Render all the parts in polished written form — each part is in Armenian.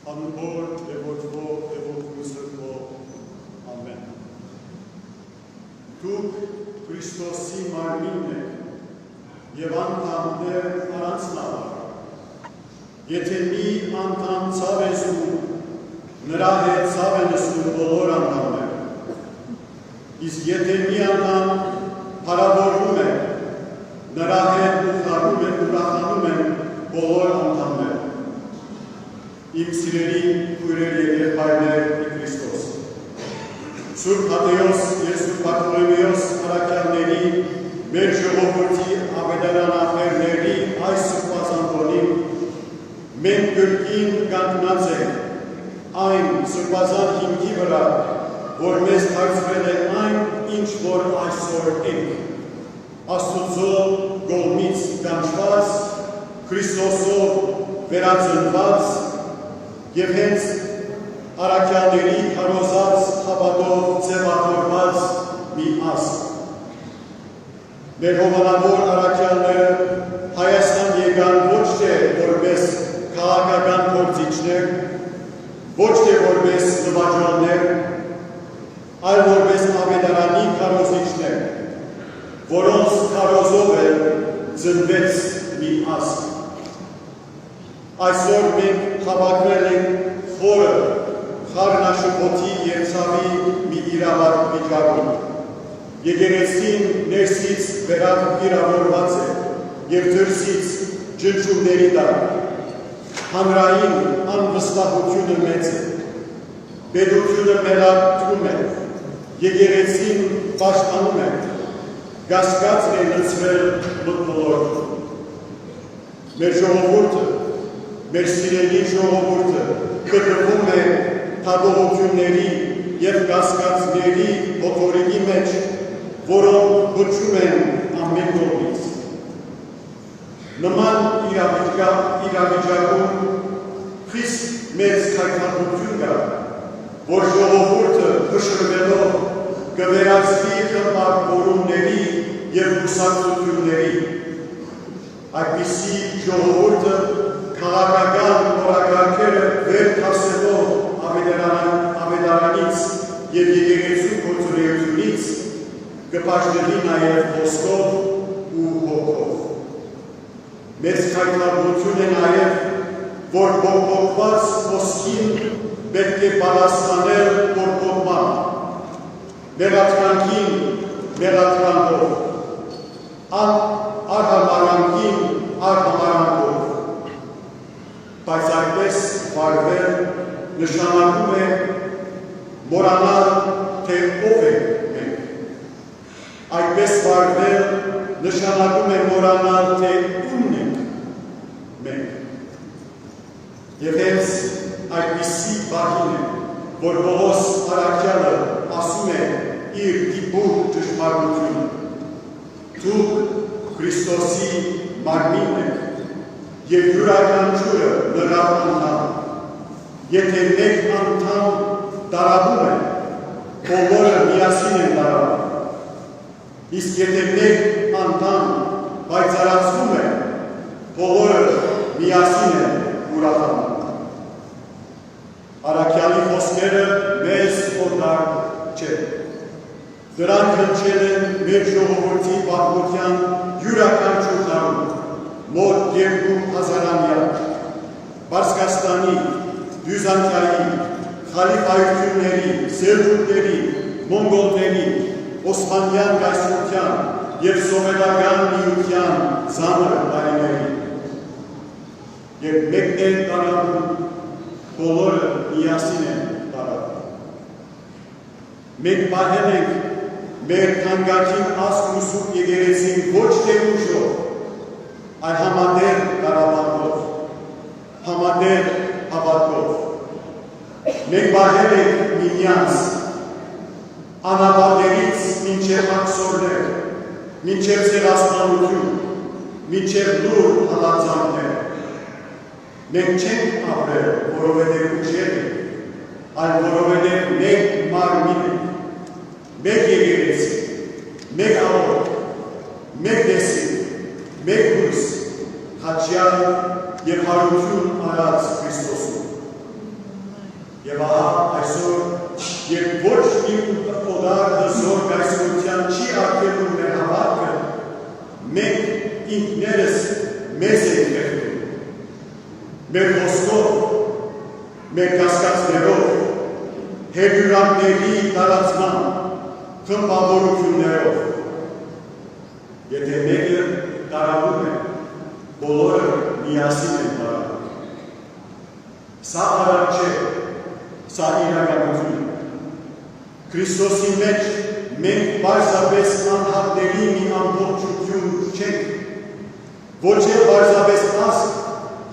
Անուբոր Եվոթվո Եվոթվուսրվո Ամեն Դուք Քրիստոսի մարմինն եք և անդամներ առանց նավար Եթե մի անդամ ցավ է զգում նրա հետ ցավ են զգում բոլոր անդամները Իսկ եթե մի անդամ փառավորվում է նրա հետ ուրախանում են բոլոր անդամները Իմ սիրելի քույրեր և եղբայրներ Քրիստոս Սուրբ Հատեոս և Սուրբ Բարթոլոմեոս առաքյալների մեր ժողովրդի ավետարանախերների այս սրբազան մենք կրկին կանգնած ենք այն սրբազան հիմքի վրա, որ մեզ դարձրել է այն, ինչ որ այսօր ենք Աստծո կողմից կանչված, Քրիստոսով վերածնված և հենց առաքյալների քարոզած հավատով ձևավորված մի ազգ։ Մեր հովանավոր առաքյալները Հայաստան եկան ոչ թե որպես քաղաքական գործիչներ, ոչ թե որպես նվաճողներ, այլ որպես ավետարանի քարոզիչներ, որոնց քարոզով էլ ծնվեց մի ազգ։ Այսօր մենք հավաքվել ենք խորը խառնաշփոթի և ցավի մի իրավիճակում։ Եկեղեցին ներսից վիրավորված է և դրսից ջնջումների տակ։ Հանրային անվստահությունը մեծ է։ Պետությունը մեղադրում է, եկեղեցին պաշտպանում է, կասկածն է լցրել մթնոլորտում։ Մեր ժողովուրդը Մեր սիրելի ժողովուրդը գտնվում է թագողությունների և կասկածների հոգորիկի մեջ, որոնք բուժում են ամեն կողմից։ Նման իրավիճակում խիստ մեծ քայքայություն կա, որ ժողովուրդը փշրվելով կվերածվի խմբավորումների և կուսակցությունների։ Այդպիսի ժողովուրդը քաղաքական օրակարգերը վեր թասելով ավետարանից և եկեղեցու գործունեությունից կպաշտպանի նաև ոսկով ու հոգով։ Մեծ քայքայություն է նաև, որ բողբողված ոսկին պետք է պատասխանել բողբողման, մեղադրանքին մեղադրանքով, արհամարանքին արհամարանքով։ Բայց այդպես վարվել նշանակում է մոռանալ, թե ով ենք մենք։ Այդպես վարվել նշանակում է մոռանալ, թե ումն ենք մենք։ Եվ հենց այդպիսի բախին է, որ Պողոս առաքյալը ասում է իր դիպուկ ճշմարտությունը։ Դուք Քրիստոսի մարմինն եք և յուրաքանչյուրը նրա անդամ։ Եթե մեկ անդամ տարապում է, բոլորը միասին են տարապում։ Իսկ եթե մեկ անդամ պայծառացնում է, բոլորը միասին են ուրախանում։ Առաքյալի խոսքերը մեզ օտար չեն։ Դրանք հնչել են մեր ժողովրդի պատմության յուրաքանչյուր տարում։ Մոտ 2000-ամյա Պարսկաստանի, Բյուզանդիայի, խալիֆայությունների, սելջուկների, մոնգոլների, օսմանյան կայսրության և սովետական միության ծանր տարիների։ Երբ մեկն է տարապում, բոլորը միասին են տարապում։ Մենք պահել ենք մեր թանկագին ազգ ու սուրբ եկեղեցին ոչ թե ուժով, այլ համատեղ կառավարելով, համատեղ հավատքով։ Մենք պահել ենք միմյանց անապատերից մինչև աքսորներ, մինչև ցեղասպանություն, մինչև լուր հալածանքներ։ Մենք չենք ապրել, որովհետև ուժեղ ենք, այլ որովհետև մեկ մարմին ենք, մեկ եկեղեցի, մեկ աղոտ, մեկ դեսին, մեկ հույս, հաճյալ և հարություն արած Քրիստոսում։ Եվ ահա այսօր, երբ ոչ մի օդար հզոր գայսրության չի արգելում մեր հավատքը, մենք ինքներս մեզ ենք խեղդում, մեր խոսքով, մեր կասկածներով, հերյուրանների տարածման, խմբավորություններով։ Եթե մեկը տարավում է, բոլորը միասին են տարավում։ Սա արար չէ, սա իրականություն է։ Քրիստոսի մեջ մենք պարզապես անհատների մի ամբողջություն չենք, ոչ էլ պարզապես ազգ,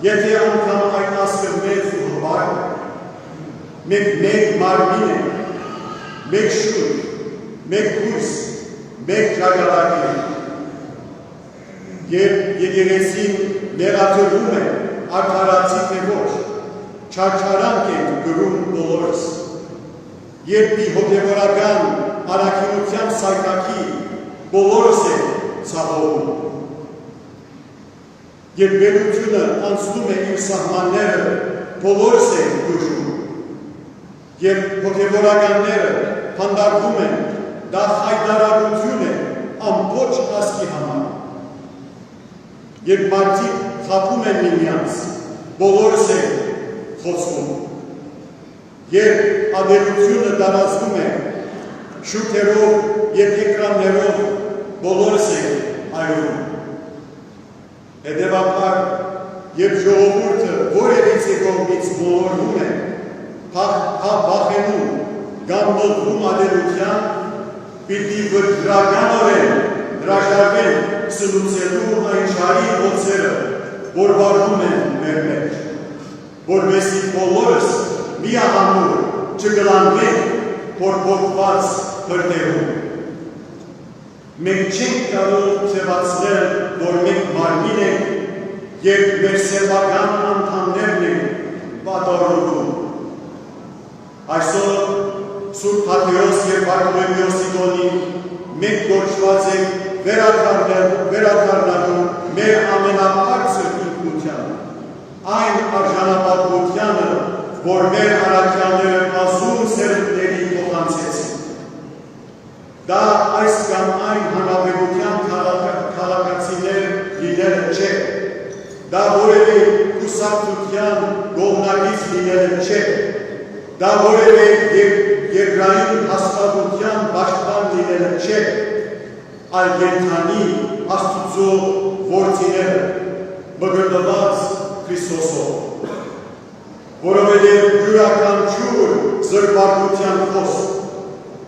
եթե անգամ այդ ազգը մեծ ու հպար է։ Մենք մեկ մարմին ենք, մեկ շունչ, մեկ հույս, մեկ ճակատագիր ենք։ Երբ եկեղեցին մեղադրվում է, արդարացի թե ոչ, չարչարանք ենք գրում բոլորս։ Երբ մի հոգևորական առաքինության սայթաքի բոլորս ենք ցավովում։ Երբ բերությունը անցնում է իր սահմանները, բոլորս ենք դժում։ Երբ հոգևորականները փանդարվում են, դա խայտարարություն է ամբողջ ազգի համար։ Երբ մարդիկ խաբում են միմյանց, բոլորս ենք խոցվում։ Երբ ադելությունը տարածվում է շուրթերով և էկրաններով, բոլորս ենք այրում։ Հետևաբար, երբ ժողովուրդը որևիցե կողմից ոլորվում է, վախենում կամ մոտվում ադելության, պիտի վճռականորեն հրաժարվեն սնուցելու այն շարի ոցերը, որ վարվում են մեր մեջ, որպեսզի բոլորս միահամուռ չգլանվենք փորփոքված հրդեհում։ Մենք չենք կարող ձևացնել, որ մենք մարմին ենք, երբ մեր սեփական անդամներն են պատառոտում։ Այսօր Սուրբ Հատեոս և Բարտոլոմեոսի տոնին մենք կոչված ենք վերադառնալու մեր ամենաբարձր ինքնությանը, այն արժանապատվությանը, որ մեր առաքյալները ազում սերունդների փոխանցեցին։ Դա այս կամ այն հանրապետության քաղաքացիներ լինելը չէ, դա որևէ կուսակցության կողմնակից լինելը չէ, դա որևէ երկրային հաստատության պաշտպան լինելը չէ, այլ կենդանի Աստծո որդիները, մգրտված Քրիստոսով։ Որովհետև յուրաքանչյուր զրպարտության խոսք,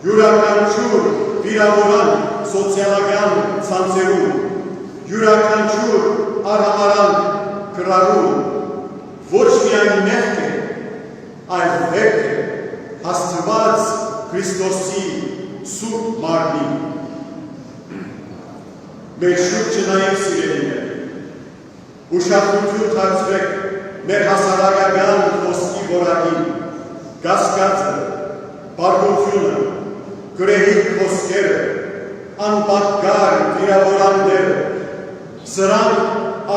յուրաքանչյուր վիրավորան սոցիալական ցանցերում, յուրաքանչյուր արհամարան կրառում ոչ միայն մեղք է, այլ վերք է հաստված Քրիստոսի սուրբ մարմին։ Մեր շուրջը նայեք սիրելիներ, ուշադրություն դարձրեք մեր հասարակական խոսքի որակին, կասկածը, բարկությունը, գրեհիկ խոսքերը, անպատկար վիրավորանները, սրանք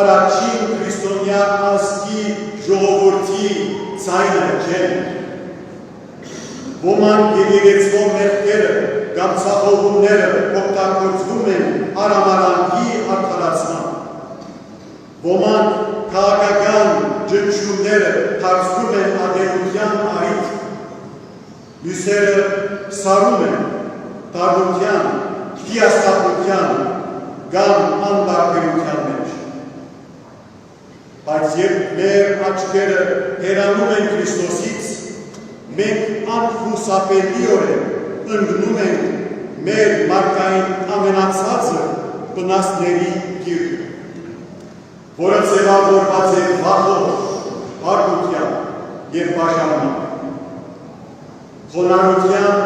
առաջին քրիստոնյա ազգի ժողովրդի ձայնը չեն։ Ոմանք եկեղեցվող մեղքերը կամ ցավողումները օգտագործվում են արամարանքի արդարացման։ Ոմանք քաղաքական ճնշումները դարձնում են ադելության առիթ, մյուսերը սարում են դառնության, հիասթափության կամ անտարբերության մեջ։ Բայց երբ մեր աչքերը հեռանում են Քրիստոսից, մենք անխուսափելիորեն ընկնում ենք մեր մարդկային ամենացածր վնասների գիրկը, որը ձևավորված է վախով, հարգության և բաժանման։ Խոնարհության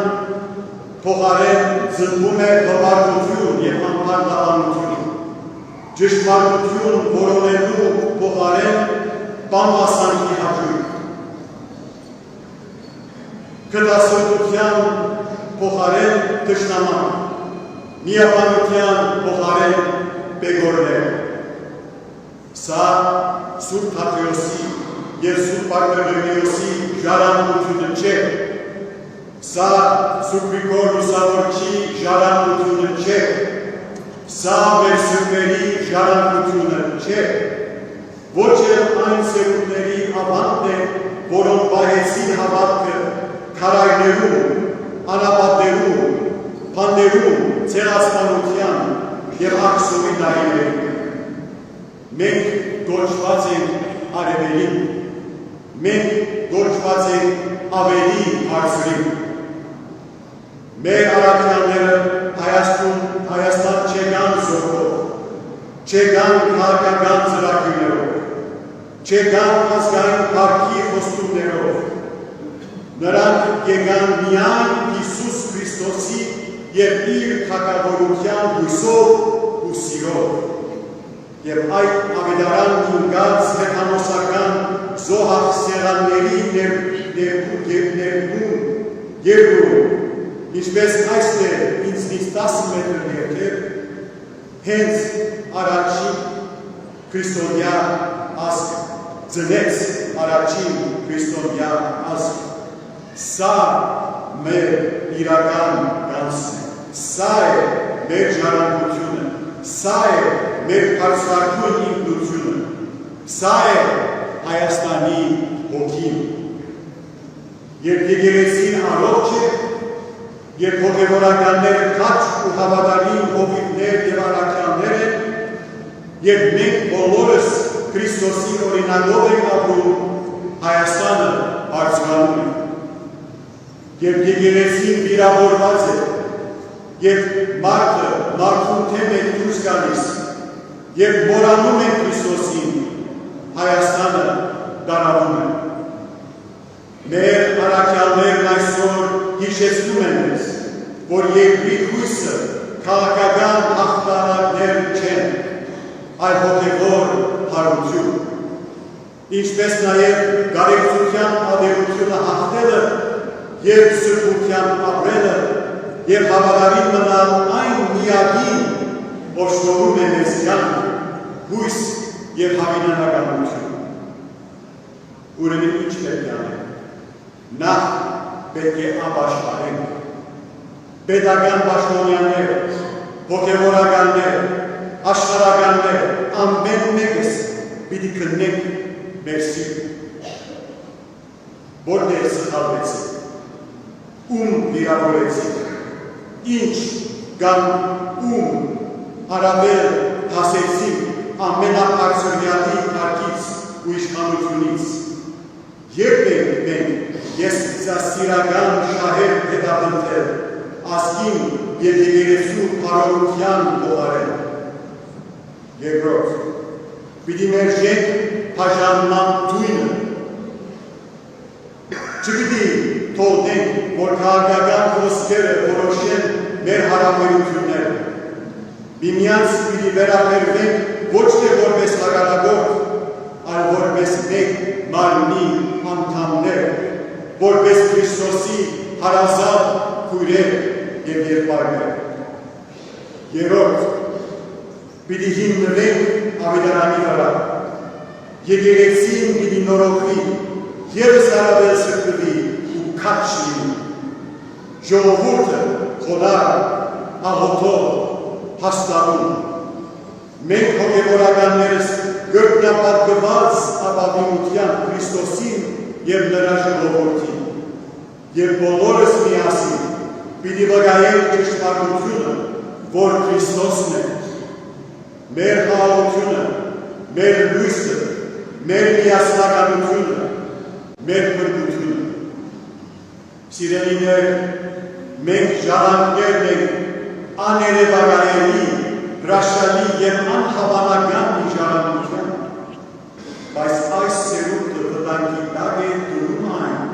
փոխարեն զնվում է հպարտություն և անպարտավորություն, ճշմարտություն որոնելու փոխարեն բամբասանքի հաճույք, կտասրտության փոխարեն թշնաման, միաբանության փոխարեն բեգորներ։ Սա Սուրբ Հատեոսի և Սուրբ Արտեմիոսի ժառանգությունը չէ, սա Սուրբ Գրիգոր Լուսավորչի ժառանգությունը չէ, սա մեր սրբերի ժառանգությունը չէ, ոչ էլ այն սերունդների ավանդն է, որոնք պահեցին հավատքը քարայրներում, անապատներում, բաններում, ցեղասպանության և աքսորի տարիներում։ Մենք կոչված ենք արևելին, մենք կոչված ենք ավելի բարձրին։ Մեր առաքյալները Հայաստան չեկան զորքով, չեկան քաղաքական ծրագրերով, չեկան ազգային փառքի խոստումներով։ Նրանք եկան միայն Հիսուս Քրիստոսի և իր թագավորության հույսով ու սիրով։ Եվ այդ ավետարան ինգած հեթանոսական զոհախ սեղանների ներկում երկրում, ինչպես այստեղ ինձնից 10 մետր երկեր, հենց առաջին քրիստոնյա ազգը, ծնեց առաջին քրիստոնյա ազգը։ Սա մեր իրական գանձն է, սա է մեր ժառանգությունը, սա է մեր բարձրագույն ինքնությունը, սա է Հայաստանի հոգին։ Երբ եկեղեցին առողջ է, երբ հոգևորականները քաջ ու հավատարիմ հովիվներ և առաքյալներ են, երբ մենք բոլորս Քրիստոսի օրինակով ենք ապրում, Հայաստանը բարձրանում է։ Երբ եկեղեցին վիրավորված է, երբ մարդը մարդուն թեմ է դուրս գալիս, երբ մոռանում են Քրիստոսին, Հայաստանը դարավում է։ Մեր առաքյալներն այսօր հիշեցնում են մեզ, որ երկրի հույսը քաղաքական հաղթանակներ չեն, այլ հոգևոր հարություն, ինչպես նաև գարեկցության ադերությունը հաղթելը և սրբության ապրելը և հավատարիմ մնալ այն միակին, որ շնորհում է մեզ կյանք, հույս և հավանականություն։ Ուրեմն ինչ պետք է անենք։ Նախ պետք է ապաշխարենք։ Պետական պաշտոնյաներ, հոգևորականներ, աշխարհականներ, ամեն մեկս պիտի քննենք մեր սիրտը։ Որտեղ սխալվեցինք, ում վիրավորեցինք, ինչ կամ ում հարաբեր հասեցինք ամենաբարձրյալի կարգից ու իշխանությունից։ Երբ ենք մենք եսպիսասիրական շահեր հետապնդել, ազգին և եկեղեցու փառողության գոհարել։ Երկրորդ, պիտի մերժենք բաժանման թույնը։ Չպիտի թողնենք, որ քաղաքական խոսքերը որոշեն մեր հարաբերությունները։ Միմյանց պիտի վերաբերվենք ոչ թե որպես հակառակորդ, այլ որպես մեկ մարմնի անդամներ, որպես Քրիստոսի հարազատ քույրեր և եղբայրներ։ Երրորդ, պիտի հիմնվենք ավետարանի վրա։ Եկեղեցին պիտի նորոգվի, ևս առավել սրբվի ու քաջ լինի։ Ժողովուրդը խոնարհ, աղոթող, հաստատուն։ Մենք հոգևորականներս գրկնապատկված ապավինության Քրիստոսին և նրա ժողովրդին, և բոլորս միասին պիտի վկայենք ճշմարտությունը, որ Քրիստոսն է, մեր խաղաղությունը, մեր լույսը, մեր միասնականությունը, մեր փրկությունը։ Սիրելիներ, մենք ժառանգներն ենք աներևակայելի, հրաշալի և անհավանական մի ժառանգության, բայց այս սերունդը վտանգի տակ է դուրում այն,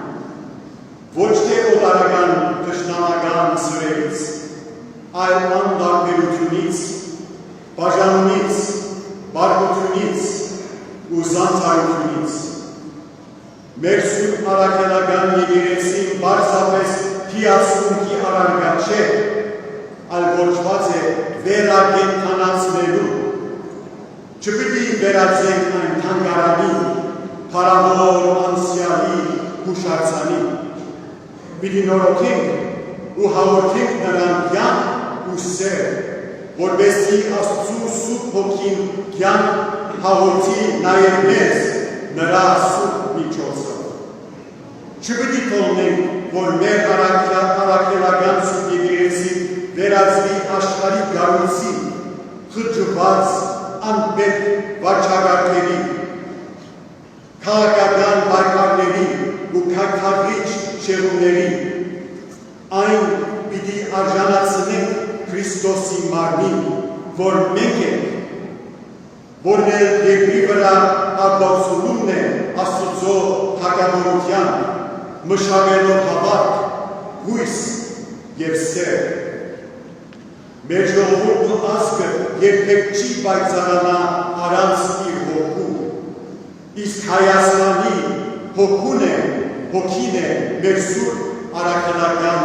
ոչ թե օտարական թշնամական սրերից, այլ անտարբերությունից, բաժանումից, բարկությունից ու զանցարությունից։ Մեր սուրբ առաքելական եկեղեցին պարզապես հիացմունքի առարկա չէ, այլ կոչված է վերակենդանացնելու։ Չպիտի վերածենք այն թանգարանի, փառավոր անցյալի հուշարձանի։ Պիտի նորոգենք ու հաղորդենք նրան կյանք ու սեր, որպեսզի Աստծու Սուրբ Հոգին կյանք հաղորդի նաև մեզ նրա սուրբ միջոցով։ Չպիտի թողնենք, որ մեր առաքելական Սուրբ Եկեղեցին վերածվի աշխարհի գառույցի, խճված անպետք վարչագործների, քաղաքական պայքարների ու քայքայիչ շեղումների, այն պիտի արժանացնենք Քրիստոսի մարմին, որ մենք ենք, որն էլ երկրի վրա աբացումն է Աստծո թագավորության, մշակելով հավատ, հույս և սեր։ Մեր ժողովուրդն ու ազգը երբեք չի պայծառանա առանց իր հոգու, իսկ Հայաստանի հոգին է մեր սուրբ առաքելական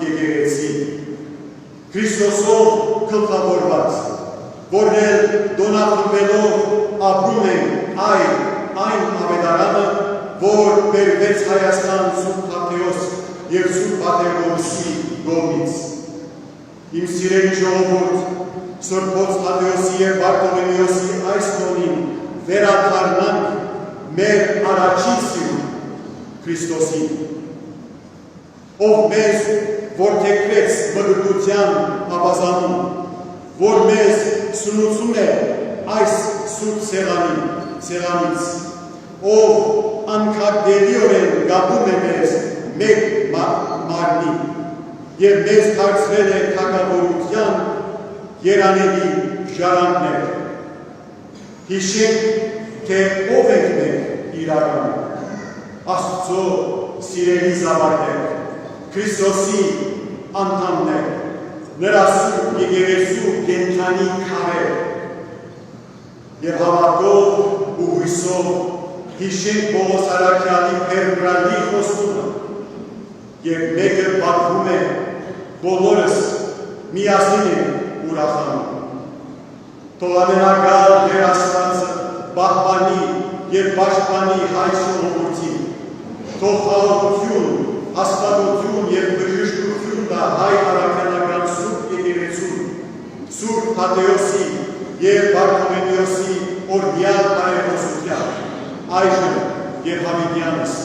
եկեղեցին, Քրիստոսով գլխավորված, որն էլ դոնախմբելով ապրում են այն ավետարանը, որ բերվեց Հայաստան Սուրբ Թադեոս և Սուրբ Պատերբորիսի կողմից։ Իմ սիրելի ժողովուրդ, Սուրբ Թադեոսի և Բարտոլոմեոսի այս տոնին վերադառնանք մեր առաջին սիրուն Քրիստոսին, ով մեզ որդեգրեց մգրտության ավազանում, որ մեզ սնուցում է այս սուրբ սեղանից, ով անքակդելիորեն գապում է մեզ մեկ մարմնի և մեզ դարձրել է թագավորության երանելի ժառանգներ։ Հիշենք, թե ով ենք մենք իրական, Աստծո սիրելի զավակներ, Քրիստոսի անդամներ, նրա սուրբ եկեղեցու կենդանի քարեր, և հավատով ու հույսով հիշենք Պողոս առաքյալի փերբրալի խոստումը, և մեկը պատվում է, բոլորս միասին ենք ուրախանում։ Թող ամենագալ Տեր Աստվածը պահպանի և պաշտպանի հայ ժողովրդին, թող խաղաղություն, հաստատություն և բժշկություն տա հայ առաքելական Սուրբ եկեղեցուն, Սուրբ Թադեոսի և Բարտոլոմեոսի օրհնյալ բարեփոխության, այժմ և հավիտյանս